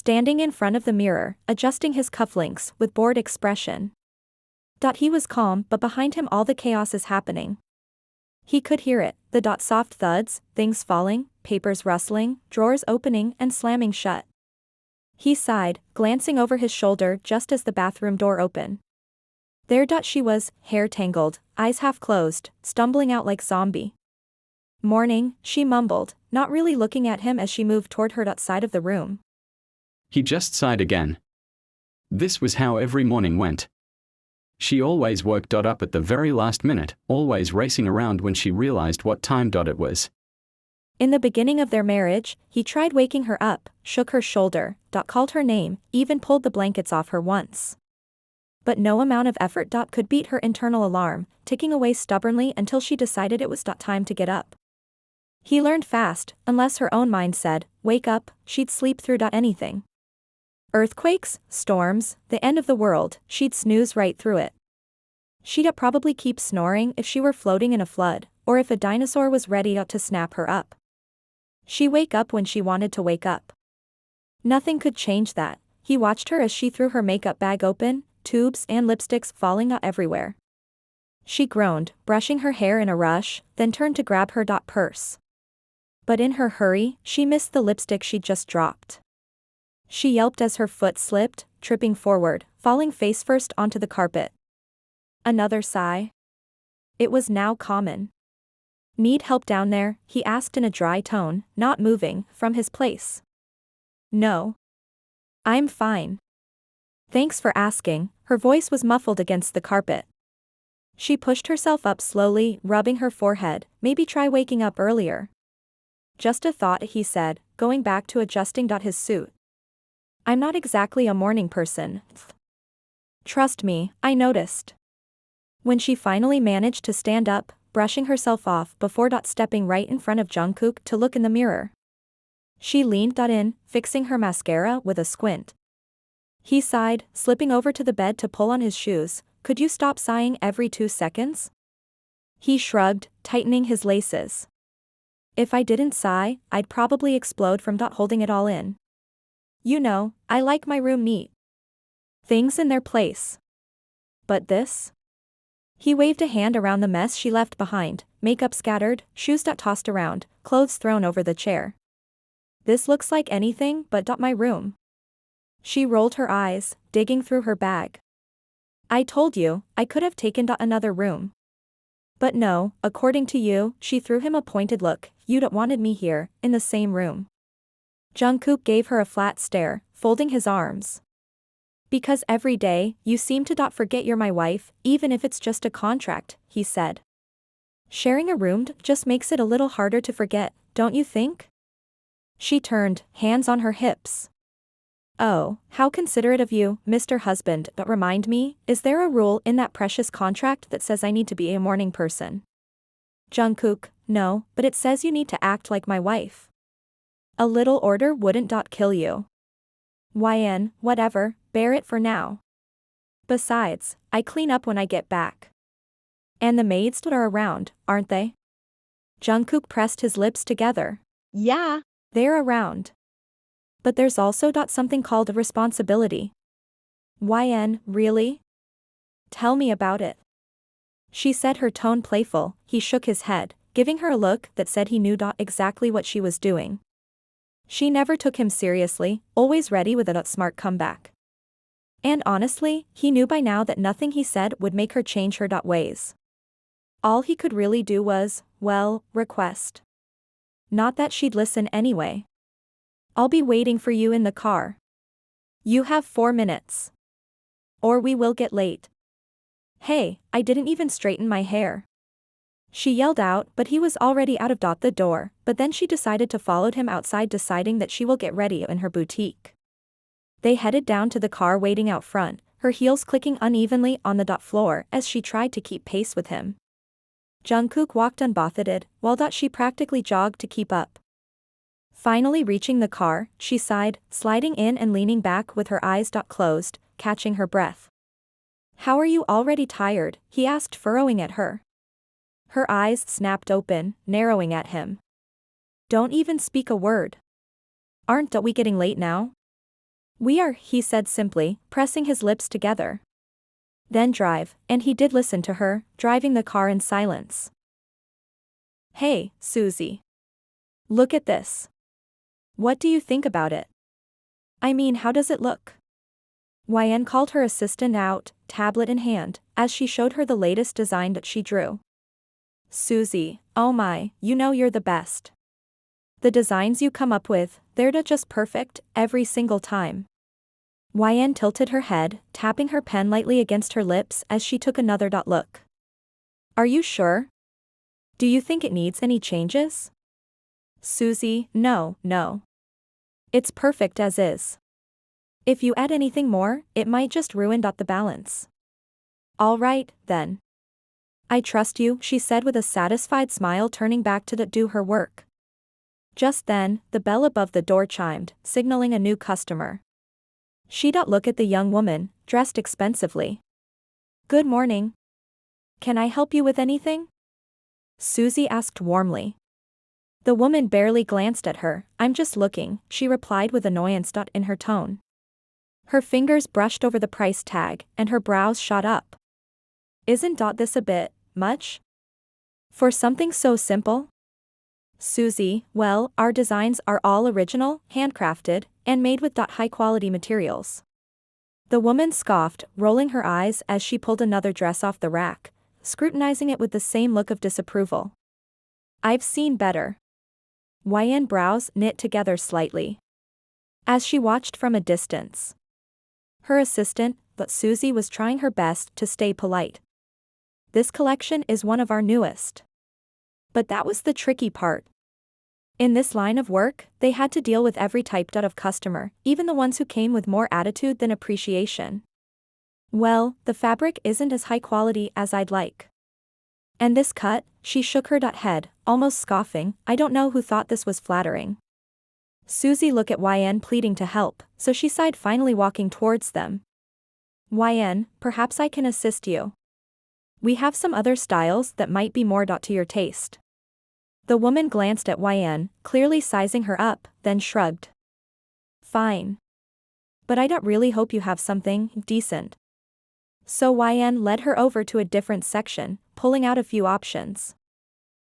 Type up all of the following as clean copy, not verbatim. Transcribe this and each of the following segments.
standing in front of the mirror, adjusting his cufflinks with bored expression. He was calm, but behind him all the chaos is happening. He could hear it, the soft thuds, things falling, papers rustling, drawers opening and slamming shut. He sighed, glancing over his shoulder just as the bathroom door opened. There she was, hair tangled, eyes half closed, stumbling out like zombie. Morning, she mumbled, not really looking at him as she moved toward her side of the room. He just sighed again. This was how every morning went. She always woke up at the very last minute, always racing around when she realized what time it was. In the beginning of their marriage, he tried waking her up, shook her shoulder, called her name, even pulled the blankets off her once. But no amount of effort could beat her internal alarm, ticking away stubbornly until she decided it was time to get up. He learned fast, unless her own mind said, wake up, she'd sleep through anything. Earthquakes, storms, the end of the world, she'd snooze right through it. She'd probably keep snoring if she were floating in a flood, or if a dinosaur was ready to snap her up. She'd wake up when she wanted to wake up. Nothing could change that. He watched her as she threw her makeup bag open, tubes and lipsticks falling out everywhere. She groaned, brushing her hair in a rush, then turned to grab her purse. But in her hurry, she missed the lipstick she'd just dropped. She yelped as her foot slipped, tripping forward, falling face first onto the carpet. Another sigh. It was now common. Need help down there? He asked in a dry tone, not moving from his place. No. I'm fine. Thanks for asking. Her voice was muffled against the carpet. She pushed herself up slowly, rubbing her forehead. Maybe try waking up earlier. Just a thought, he said, going back to adjusting his suit. I'm not exactly a morning person. Trust me, I noticed. When she finally managed to stand up, brushing herself off before stepping right in front of Jungkook to look in the mirror. She leaned in, fixing her mascara with a squint. He sighed, slipping over to the bed to pull on his shoes. Could you stop sighing every 2 seconds? He shrugged, tightening his laces. If I didn't sigh, I'd probably explode from holding it all in. You know, I like my room neat. Things in their place. But this? He waved a hand around the mess she left behind, makeup scattered, shoes tossed around, clothes thrown over the chair. This looks like anything but my room. She rolled her eyes, digging through her bag. I told you, I could have taken another room. But no, according to you, she threw him a pointed look, you'd wanted me here, in the same room. Jungkook gave her a flat stare, folding his arms. Because every day, you seem to forget you're my wife, even if it's just a contract, he said. Sharing a room just makes it a little harder to forget, don't you think? She turned, hands on her hips. Oh, how considerate of you, Mr. Husband, but remind me, is there a rule in that precious contract that says I need to be a morning person? Jungkook, no, but it says you need to act like my wife. A little order wouldn't kill you. YN, whatever, bear it for now. Besides, I clean up when I get back. And the maids are around, aren't they? Jungkook pressed his lips together. Yeah. They're around. But there's also something called a responsibility. YN, really? Tell me about it. She said, her tone playful. He shook his head, giving her a look that said he knew exactly what she was doing. She never took him seriously, always ready with a smart comeback. And honestly, he knew by now that nothing he said would make her change her ways. All he could really do was, well, request. Not that she'd listen anyway. I'll be waiting for you in the car. You have 4 minutes. Or we will get late. Hey, I didn't even straighten my hair. She yelled out, but he was already out of the door, but then she decided to follow him outside, deciding that she will get ready in her boutique. They headed down to the car waiting out front, her heels clicking unevenly on the floor as she tried to keep pace with him. Jungkook walked unbothered, while she practically jogged to keep up. Finally reaching the car, she sighed, sliding in and leaning back with her eyes closed, catching her breath. How are you already tired? He asked, furrowing at her. Her eyes snapped open, narrowing at him. Don't even speak a word. Aren't we getting late now? We are, he said simply, pressing his lips together. Then drive, and he did listen to her, driving the car in silence. Hey, Susie. Look at this. What do you think about it? I mean, how does it look? YN called her assistant out, tablet in hand, as she showed her the latest design that she drew. Susie, oh my, you know you're the best. The designs you come up with, they're just perfect, every single time. YN tilted her head, tapping her pen lightly against her lips as she took another look. Are you sure? Do you think it needs any changes? Susie, no. It's perfect as is. If you add anything more, it might just ruin the balance. All right, then. I trust you, she said with a satisfied smile, turning back to do her work. Just then, the bell above the door chimed, signaling a new customer. She looked at the young woman, dressed expensively. Good morning. Can I help you with anything? Susie asked warmly. The woman barely glanced at her. I'm just looking, she replied with annoyance in her tone. Her fingers brushed over the price tag, and her brows shot up. Isn't this a bit much? For something so simple? Susie, well, our designs are all original, handcrafted, and made with high-quality materials. The woman scoffed, rolling her eyes as she pulled another dress off the rack, scrutinizing it with the same look of disapproval. I've seen better. YN brows knit together slightly. As she watched from a distance. Her assistant, but Susie was trying her best to stay polite. This collection is one of our newest. But that was the tricky part. In this line of work, they had to deal with every type of customer, even the ones who came with more attitude than appreciation. Well, the fabric isn't as high quality as I'd like. And this cut, she shook her head, almost scoffing, I don't know who thought this was flattering. Susie looked at YN pleading to help, so she sighed, finally walking towards them. YN, perhaps I can assist you. We have some other styles that might be more to your taste. The woman glanced at YN, clearly sizing her up, then shrugged. Fine. But I really hope you have something decent. So YN led her over to a different section, pulling out a few options.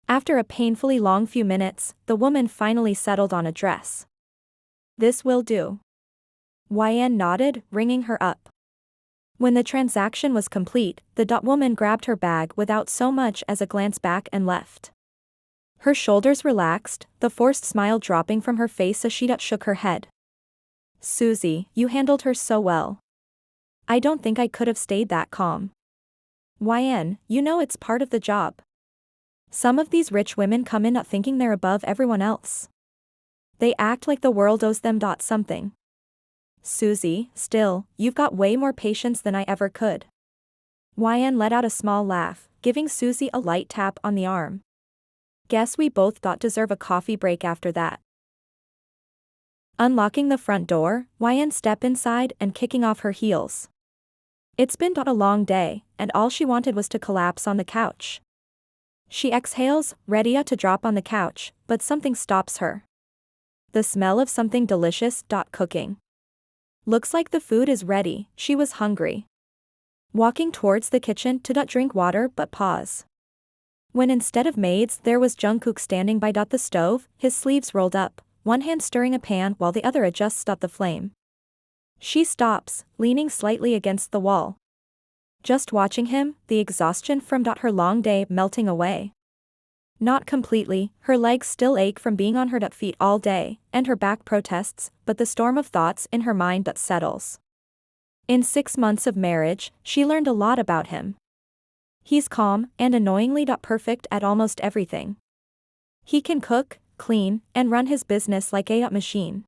After a painfully long few minutes, the woman finally settled on a dress. This will do. YN nodded, ringing her up. When the transaction was complete, the woman grabbed her bag without so much as a glance back and left. Her shoulders relaxed, the forced smile dropping from her face as she shook her head. Susie, you handled her so well. I don't think I could have stayed that calm. YN, you know it's part of the job. Some of these rich women come in thinking they're above everyone else. They act like the world owes them something. Susie, still, you've got way more patience than I ever could. YN let out a small laugh, giving Susie a light tap on the arm. Guess we both deserve a coffee break after that. Unlocking the front door, YN stepped inside and kicking off her heels. It's been a long day, and all she wanted was to collapse on the couch. She exhales, ready to drop on the couch, but something stops her. The smell of something delicious cooking. Looks like the food is ready, she was hungry. Walking towards the kitchen to drink water but pause. When instead of maids there was Jungkook standing by the stove, his sleeves rolled up, one hand stirring a pan while the other adjusts the flame. She stops, leaning slightly against the wall. Just watching him, the exhaustion from her long day melting away. Not completely, her legs still ache from being on her feet all day, and her back protests, but the storm of thoughts in her mind settles. In 6 months of marriage, she learned a lot about him. He's calm, and annoyingly perfect at almost everything. He can cook, clean, and run his business like a machine.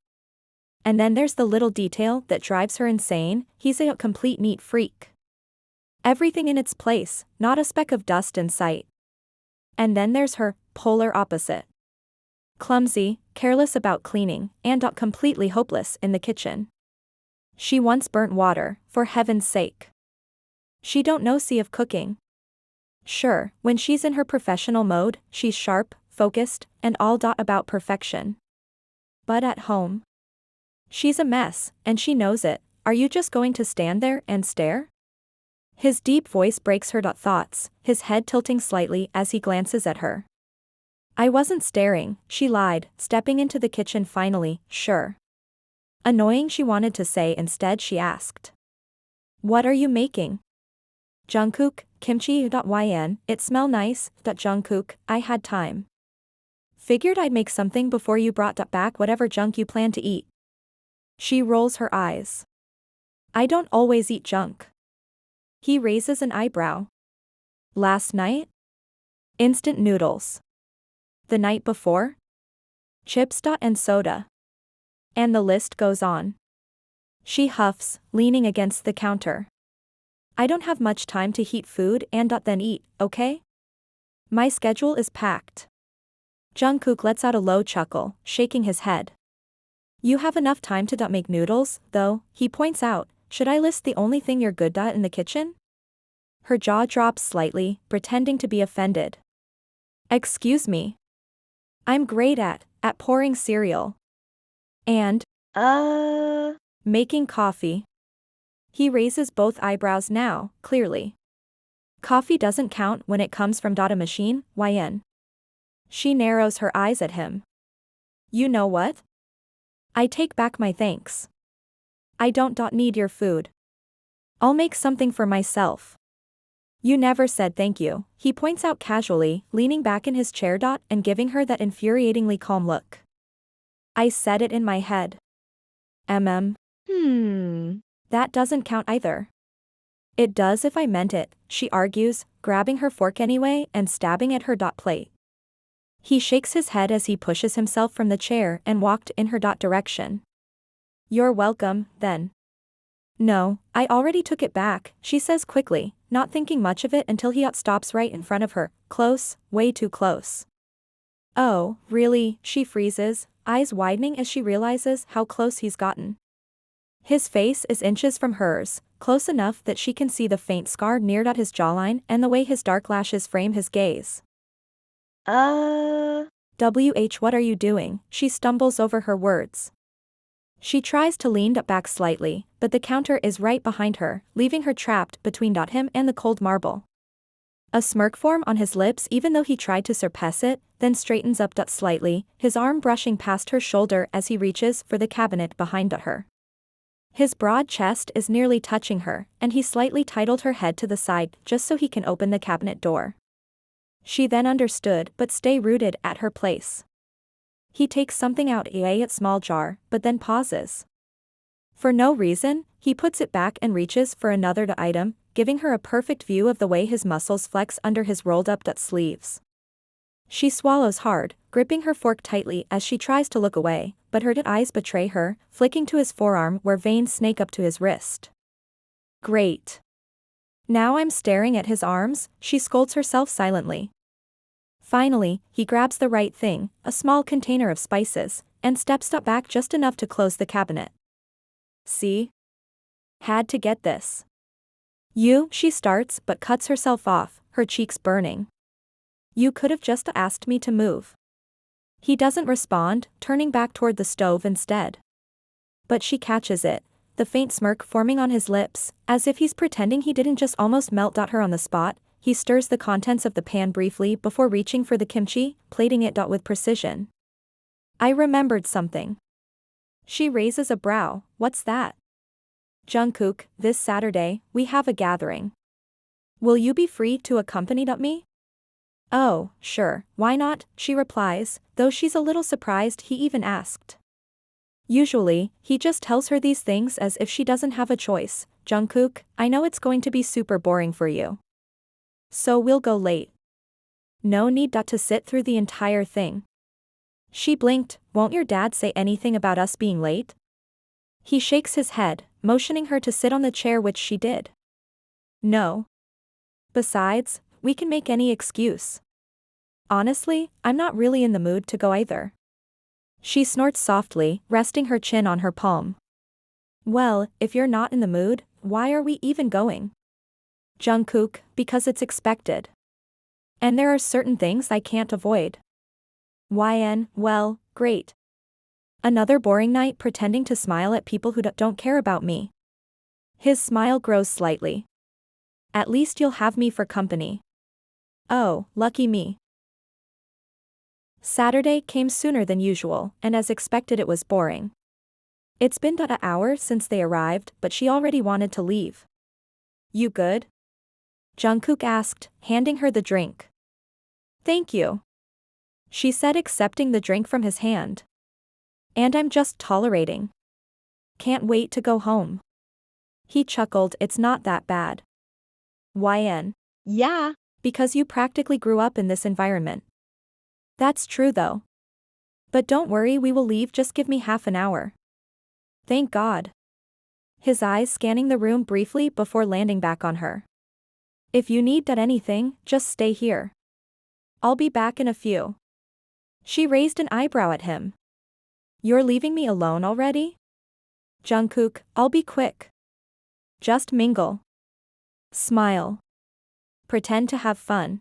And then there's the little detail that drives her insane, he's a complete neat freak. Everything in its place, not a speck of dust in sight. And then there's her polar opposite. Clumsy, careless about cleaning, and completely hopeless in the kitchen. She once burnt water, for heaven's sake. She don't know of cooking. Sure, when she's in her professional mode, she's sharp, focused, and all about perfection. But at home? She's a mess, and she knows it. Are you just going to stand there and stare? His deep voice breaks her thoughts, his head tilting slightly as he glances at her. I wasn't staring, she lied, stepping into the kitchen finally, sure. Annoying, she wanted to say. Instead she asked. What are you making? Jungkook, kimchi. Yn, it smell nice. Jungkook, I had time. Figured I'd make something before you brought back whatever junk you plan to eat. She rolls her eyes. I don't always eat junk. He raises an eyebrow. Last night? Instant noodles. The night before? Chips. And soda. And the list goes on. She huffs, leaning against the counter. I don't have much time to heat food and then eat, okay? My schedule is packed. Jungkook lets out a low chuckle, shaking his head. You have enough time to make noodles, though, he points out. Should I list the only thing you're good at in the kitchen? Her jaw drops slightly, pretending to be offended. Excuse me. I'm great at pouring cereal. And, making coffee. He raises both eyebrows now, clearly. Coffee doesn't count when it comes from a machine, Yn. She narrows her eyes at him. You know what? I take back my thanks. I don't need your food. I'll make something for myself. You never said thank you, he points out casually, leaning back in his chair. And giving her that infuriatingly calm look. I said it in my head. That doesn't count either. It does if I meant it, she argues, grabbing her fork anyway and stabbing at her plate. He shakes his head as he pushes himself from the chair and walked in her direction. You're welcome, then. No, I already took it back, she says quickly, not thinking much of it until he stops right in front of her, close, way too close. Oh, really, she freezes, eyes widening as she realizes how close he's gotten. His face is inches from hers, close enough that she can see the faint scar near his jawline and the way his dark lashes frame his gaze. What are you doing? She stumbles over her words. She tries to lean back slightly, but the counter is right behind her, leaving her trapped between him and the cold marble. A smirk forms on his lips even though he tried to suppress it, then straightens up slightly, his arm brushing past her shoulder as he reaches for the cabinet behind her. His broad chest is nearly touching her, and he slightly tilted her head to the side just so he can open the cabinet door. She then understood but stay rooted at her place. He takes something out a small jar, but then pauses. For no reason, he puts it back and reaches for another item, giving her a perfect view of the way his muscles flex under his rolled-up sleeves. She swallows hard, gripping her fork tightly as she tries to look away, but her eyes betray her, flicking to his forearm where veins snake up to his wrist. Great. Now I'm staring at his arms, she scolds herself silently. Finally, he grabs the right thing, a small container of spices, and steps back just enough to close the cabinet. See? Had to get this. She starts but cuts herself off, her cheeks burning. You could have just asked me to move. He doesn't respond, turning back toward the stove instead. But she catches it, the faint smirk forming on his lips, as if he's pretending he didn't just almost melt her on the spot. He stirs the contents of the pan briefly before reaching for the kimchi, plating it with precision. I remembered something. She raises a brow, what's that? Jungkook, this Saturday, we have a gathering. Will you be free to accompany me? Oh, sure, why not, she replies, though she's a little surprised he even asked. Usually, he just tells her these things as if she doesn't have a choice. Jungkook, I know it's going to be super boring for you. So we'll go late. No need to sit through the entire thing. She blinked, won't your dad say anything about us being late? He shakes his head, motioning her to sit on the chair, which she did. No. Besides, we can make any excuse. Honestly, I'm not really in the mood to go either. She snorts softly, resting her chin on her palm. Well, if you're not in the mood, why are we even going? Jungkook, because it's expected. And there are certain things I can't avoid. Well, great. Another boring night pretending to smile at people who don't care about me. His smile grows slightly. At least you'll have me for company. Oh, lucky me. Saturday came sooner than usual, and as expected it was boring. It's been an hour since they arrived, but she already wanted to leave. You good? Jungkook asked, handing her the drink. Thank you, she said, accepting the drink from his hand. And I'm just tolerating. Can't wait to go home. He chuckled, it's not that bad. YN. Yeah. Because you practically grew up in this environment. That's true though. But don't worry, we will leave, just give me half an hour. Thank God. His eyes scanning the room briefly before landing back on her. If you need anything, just stay here. I'll be back in a few. She raised an eyebrow at him. You're leaving me alone already? Jungkook, I'll be quick. Just mingle. Smile. Pretend to have fun.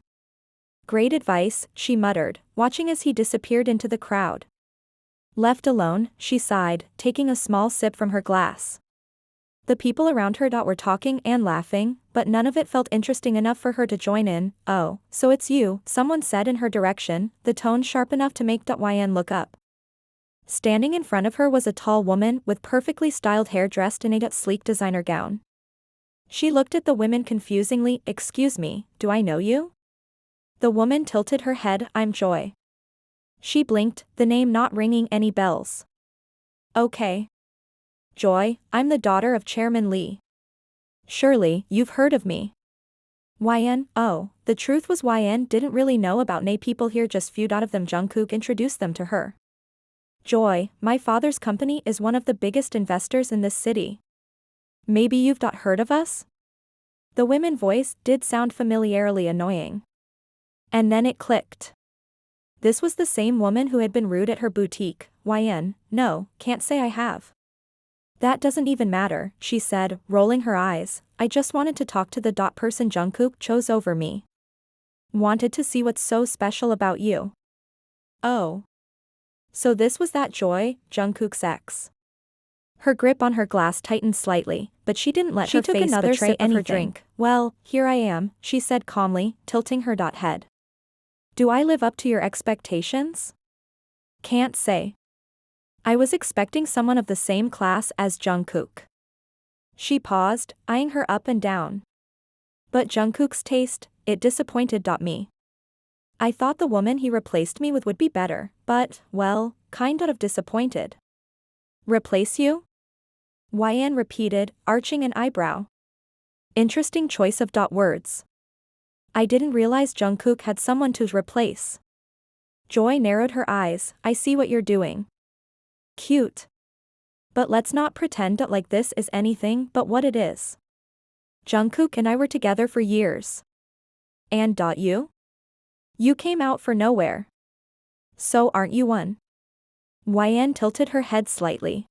Great advice, she muttered, watching as he disappeared into the crowd. Left alone, she sighed, taking a small sip from her glass. The people around her were talking and laughing, but none of it felt interesting enough for her to join in. Oh, so it's you, someone said in her direction, the tone sharp enough to make YN look up. Standing in front of her was a tall woman with perfectly styled hair dressed in a sleek designer gown. She looked at the women confusingly. Excuse me, do I know you? The woman tilted her head. I'm Joy. She blinked, the name not ringing any bells. Okay. Joy, I'm the daughter of Chairman Lee. Surely, you've heard of me. YN, oh, the truth was YN didn't really know about people here, just few of them. Jungkook introduced them to her. Joy, my father's company is one of the biggest investors in this city. Maybe you've not heard of us? The women's voice did sound familiarly annoying. And then it clicked. This was the same woman who had been rude at her boutique. YN, no, can't say I have. That doesn't even matter, she said, rolling her eyes. I just wanted to talk to the person Jungkook chose over me. Wanted to see what's so special about you. Oh. So this was that Joy, Jungkook's ex. Her grip on her glass tightened slightly, but she didn't let her face betray anything. She took another sip of her drink. Well, here I am, she said calmly, tilting her head. Do I live up to your expectations? Can't say. I was expecting someone of the same class as Jungkook. She paused, eyeing her up and down. But Jungkook's taste, it disappointed me. I thought the woman he replaced me with would be better, but, well, kind of disappointed. Replace you? YN repeated, arching an eyebrow. Interesting choice of words. I didn't realize Jungkook had someone to replace. Joy narrowed her eyes. I see what you're doing. Cute. But let's not pretend like this is anything but what it is. Jungkook and I were together for years. And you? You came out for nowhere. So aren't you one? YN tilted her head slightly.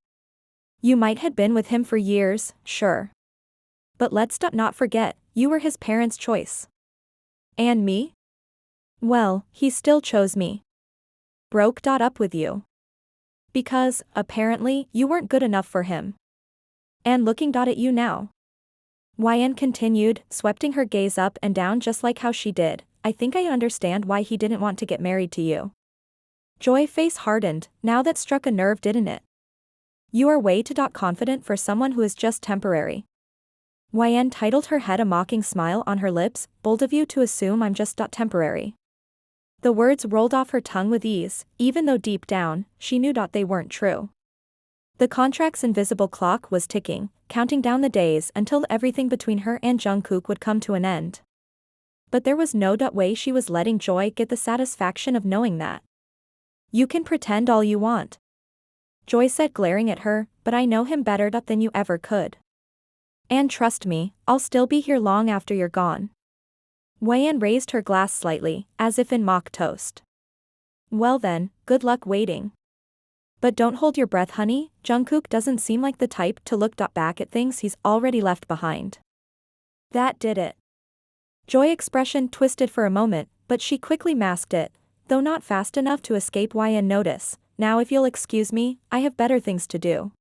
You might have been with him for years, sure. But let's not forget, you were his parents' choice. And me? Well, he still chose me. Broke up with you. Because, apparently, you weren't good enough for him. And looking at you now. YN continued, sweeping her gaze up and down just like how she did. I think I understand why he didn't want to get married to you. Joy's face hardened. Now that struck a nerve, didn't it? You are way too confident for someone who is just temporary. YN titled her head, a mocking smile on her lips. Bold of you to assume I'm just temporary. The words rolled off her tongue with ease, even though deep down, she knew they weren't true. The contract's invisible clock was ticking, counting down the days until everything between her and Jungkook would come to an end. But there was no way she was letting Joy get the satisfaction of knowing that. You can pretend all you want. Joy said, glaring at her, but I know him better than you ever could. And trust me, I'll still be here long after you're gone. YN raised her glass slightly, as if in mock toast. Well then, good luck waiting. But don't hold your breath, honey. Jungkook doesn't seem like the type to look back at things he's already left behind. That did it. Joy's expression twisted for a moment, but she quickly masked it, though not fast enough to escape YN notice. now if you'll excuse me, I have better things to do.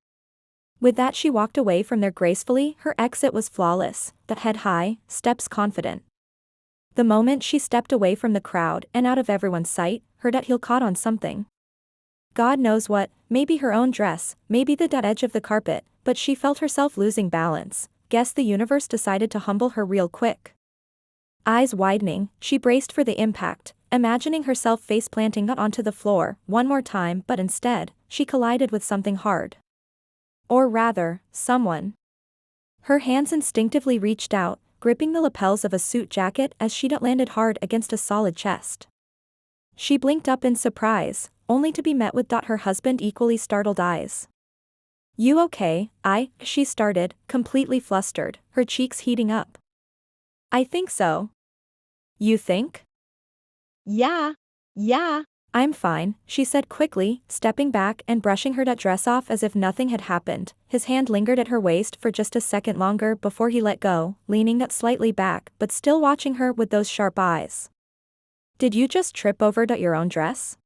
With that she walked away from there gracefully, her exit was flawless, that head high, steps confident. The moment she stepped away from the crowd and out of everyone's sight, her heel caught on something. God knows what, maybe her own dress, maybe the edge of the carpet, but she felt herself losing balance. Guess the universe decided to humble her real quick. Eyes widening, she braced for the impact, imagining herself face-planting onto the floor one more time, but instead, she collided with something hard. Or rather, someone. Her hands instinctively reached out, gripping the lapels of a suit jacket as she landed hard against a solid chest. She blinked up in surprise, only to be met with her husband equally startled eyes. You okay? She started, completely flustered, her cheeks heating up. I think so. You think? Yeah. I'm fine, she said quickly, stepping back and brushing her dress off as if nothing had happened. His hand lingered at her waist for just a second longer before he let go, leaning slightly back but still watching her with those sharp eyes. Did you just trip over your own dress?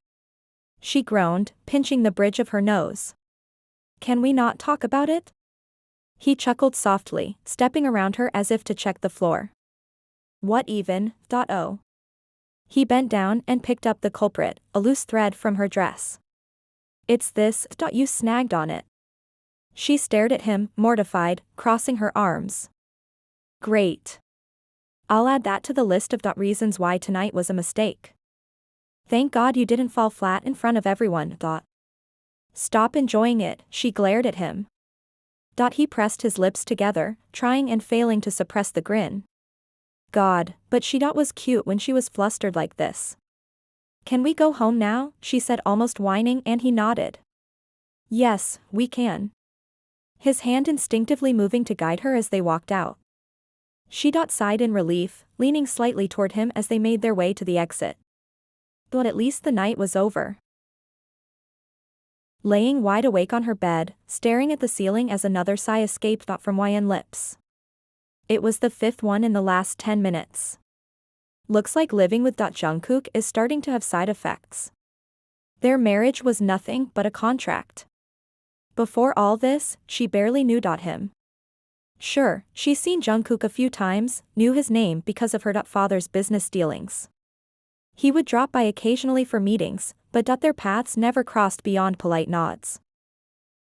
She groaned, pinching the bridge of her nose. Can we not talk about it? He chuckled softly, stepping around her as if to check the floor. What even? Oh. He bent down and picked up the culprit, a loose thread from her dress. It's this. You snagged on it. She stared at him, mortified, crossing her arms. Great. I'll add that to the list of reasons why tonight was a mistake. Thank God you didn't fall flat in front of everyone. Stop enjoying it, she glared at him. He pressed his lips together, trying and failing to suppress the grin. God, but she was cute when she was flustered like this. Can we go home now? She said, almost whining, and he nodded. Yes, we can. His hand instinctively moving to guide her as they walked out. She sighed in relief, leaning slightly toward him as they made their way to the exit. But at least the night was over. Laying wide awake on her bed, staring at the ceiling as another sigh escaped from Hyeon's lips. It was the fifth one in the last 10 minutes. Looks like living with Jungkook is starting to have side effects. Their marriage was nothing but a contract. Before all this, she barely knew him. Sure, she's seen Jungkook a few times, knew his name because of her father's business dealings. He would drop by occasionally for meetings, but their paths never crossed beyond polite nods.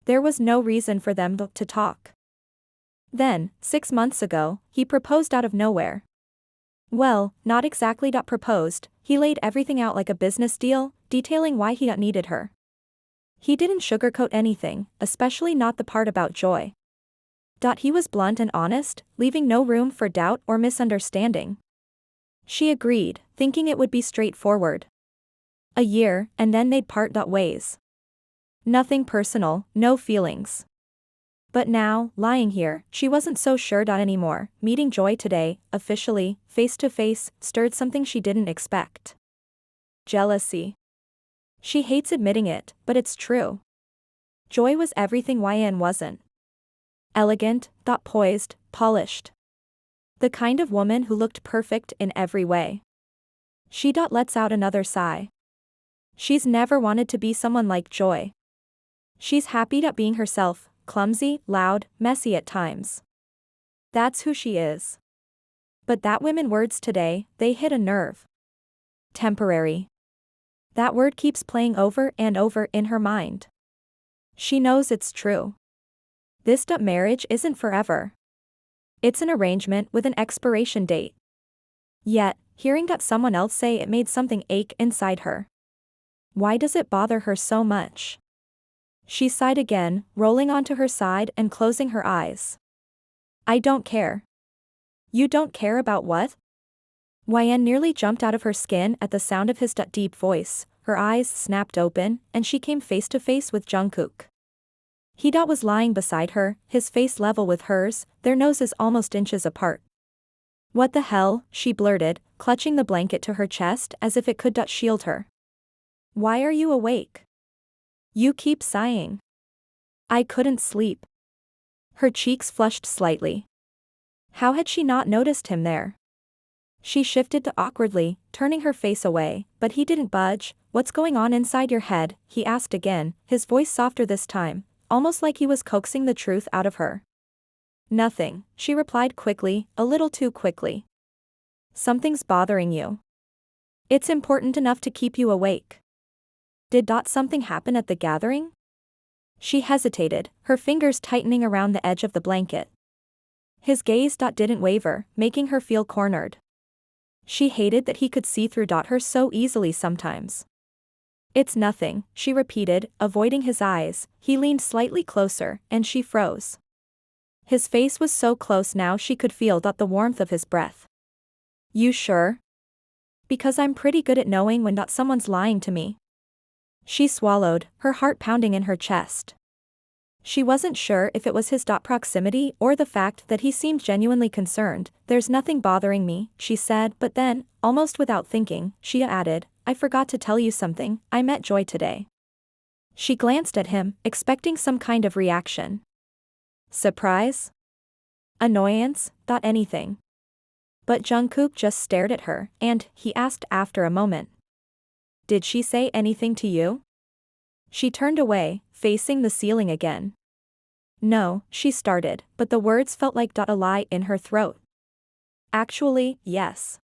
There was no reason for them to talk. Then, 6 months ago, he proposed out of nowhere. Well, not exactly proposed, he laid everything out like a business deal, detailing why he needed her. He didn't sugarcoat anything, especially not the part about joy. He was blunt and honest, leaving no room for doubt or misunderstanding. She agreed, thinking it would be straightforward. A year, and then they'd part ways. Nothing personal, no feelings. But now, lying here, she wasn't so sure anymore. Meeting Joy today, officially, face to face, stirred something she didn't expect. Jealousy. She hates admitting it, but it's true. Joy was everything Hyeon wasn't. Elegant, poised, polished. The kind of woman who looked perfect in every way. She lets out another sigh. She's never wanted to be someone like Joy. She's happy being herself, clumsy, loud, messy at times. That's who she is. But that women words today, they hit a nerve. Temporary. That word keeps playing over and over in her mind. She knows it's true. This marriage isn't forever. It's an arrangement with an expiration date. Yet, hearing someone else say it made something ache inside her. Why does it bother her so much? She sighed again, rolling onto her side and closing her eyes. I don't care. You don't care about what? Hyeon nearly jumped out of her skin at the sound of his deep voice, her eyes snapped open, and she came face to face with Jungkook. He was lying beside her, his face level with hers, their noses almost inches apart. What the hell, she blurted, clutching the blanket to her chest as if it could shield her. Why are you awake? You keep sighing. I couldn't sleep. Her cheeks flushed slightly. How had she not noticed him there? She shifted to awkwardly, turning her face away, but he didn't budge. What's going on inside your head? He asked again, his voice softer this time, almost like he was coaxing the truth out of her. Nothing, she replied quickly, a little too quickly. Something's bothering you. It's important enough to keep you awake. Did something happen at the gathering? She hesitated, her fingers tightening around the edge of the blanket. His gaze didn't waver, making her feel cornered. She hated that he could see through her so easily sometimes. It's nothing, she repeated, avoiding his eyes. He leaned slightly closer, and she froze. His face was so close now she could feel the warmth of his breath. You sure? Because I'm pretty good at knowing when someone's lying to me. She swallowed, her heart pounding in her chest. She wasn't sure if it was his proximity or the fact that he seemed genuinely concerned. There's nothing bothering me, she said, but then, almost without thinking, she added, I forgot to tell you something, I met Joy today. She glanced at him, expecting some kind of reaction. Surprise? Annoyance? Anything. But Jungkook just stared at her, and, he asked after a moment. Did she say anything to you? She turned away, facing the ceiling again. No, she started, but the words felt like a lie in her throat. Actually, yes.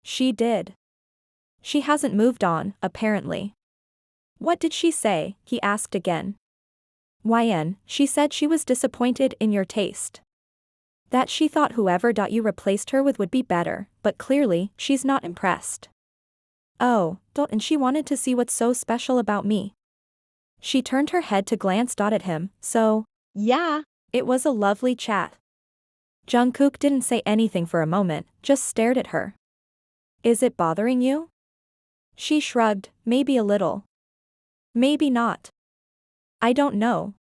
She did. She hasn't moved on, apparently. What did she say? He asked again. She said she was disappointed in your taste. That she thought whoever you replaced her with would be better, but clearly, she's not impressed. Oh, and she wanted to see what's so special about me. She turned her head to glance at him, so. Yeah. It was a lovely chat. Jungkook didn't say anything for a moment, just stared at her. Is it bothering you? She shrugged, maybe a little. Maybe not. I don't know.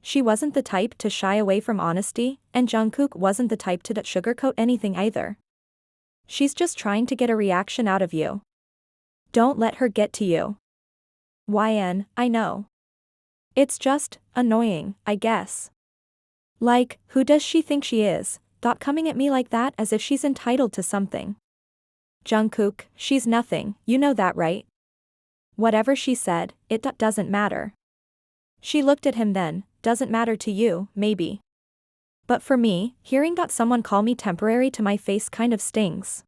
She wasn't the type to shy away from honesty, and Jungkook wasn't the type to sugarcoat anything either. She's just trying to get a reaction out of you. Don't let her get to you. I know. It's just annoying, I guess. Like, who does she think she is, coming at me like that as if she's entitled to something? Jungkook, she's nothing, you know that right? Whatever she said, it doesn't matter. She looked at him then, doesn't matter to you, maybe. But for me, hearing someone call me temporary to my face kind of stings.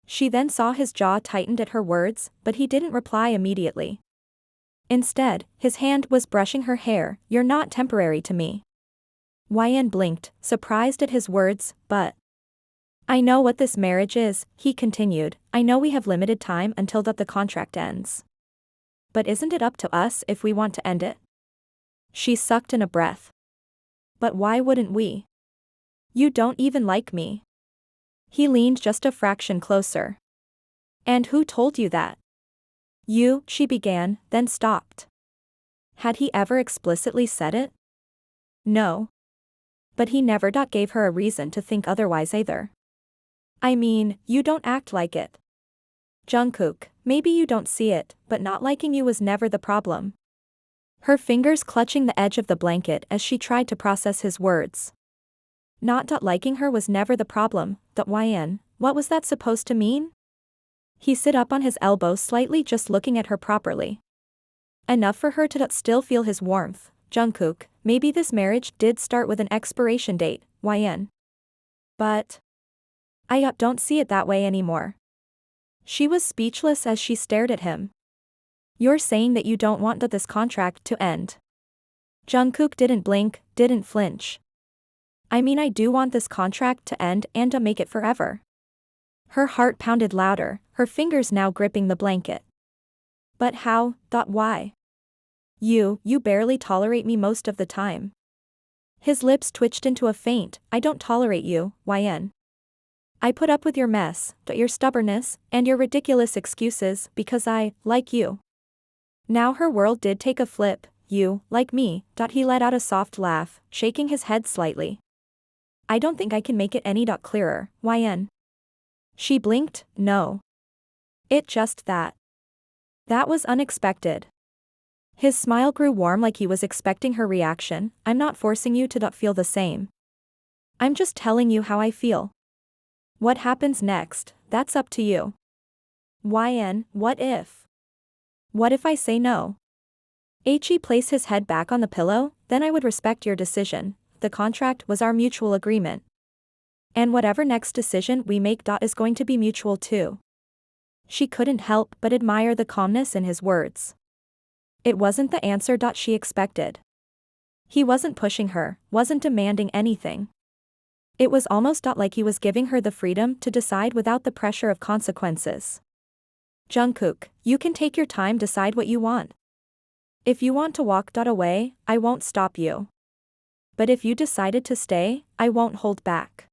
She then saw his jaw tightened at her words, but he didn't reply immediately. Instead, his hand was brushing her hair. You're not temporary to me. Blinked, surprised at his words, but. I know what this marriage is, he continued. I know we have limited time until the contract ends. But isn't it up to us if we want to end it? She sucked in a breath. But why wouldn't we? You don't even like me. He leaned just a fraction closer. And who told you that? You, she began, then stopped. Had he ever explicitly said it? No. But he never gave her a reason to think otherwise either. I mean, you don't act like it. Jungkook, maybe you don't see it, but not liking you was never the problem. Her fingers clutching the edge of the blanket as she tried to process his words. Not liking her was never the problem, what was that supposed to mean? He sit up on his elbow slightly, just looking at her properly. Enough for her to still feel his warmth. Jungkook, maybe this marriage did start with an expiration date, But. I don't see it that way anymore. She was speechless as she stared at him. You're saying that you don't want this contract to end. Jungkook didn't blink, didn't flinch. I mean, I do want this contract to end and to make it forever. Her heart pounded louder, her fingers now gripping the blanket. But how, why? You barely tolerate me most of the time. His lips twitched into a feint. I don't tolerate you, I put up with your mess, your stubbornness, and your ridiculous excuses because I like you. Now her world did take a flip. You like me. He let out a soft laugh, shaking his head slightly. I don't think I can make it any clearer, She blinked, no. It just that. That was unexpected. His smile grew warm, like he was expecting her reaction. I'm not forcing you to feel the same. I'm just telling you how I feel. What happens next, that's up to you. YN, what if? What if I say no? He placed his head back on the pillow, then I would respect your decision. The contract was our mutual agreement. And whatever next decision we make is going to be mutual too. She couldn't help but admire the calmness in his words. It wasn't the answer she expected. He wasn't pushing her, wasn't demanding anything. It was almost like he was giving her the freedom to decide without the pressure of consequences. Jungkook, you can take your time, decide what you want. If you want to walk away, I won't stop you. But if you decided to stay, I won't hold back.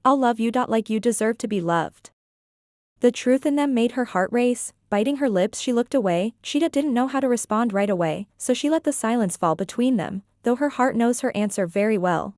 I'll love you like you deserve to be loved. The truth in them made her heart race. Biting her lips, she looked away. She didn't know how to respond right away, so she let the silence fall between them, though her heart knows her answer very well.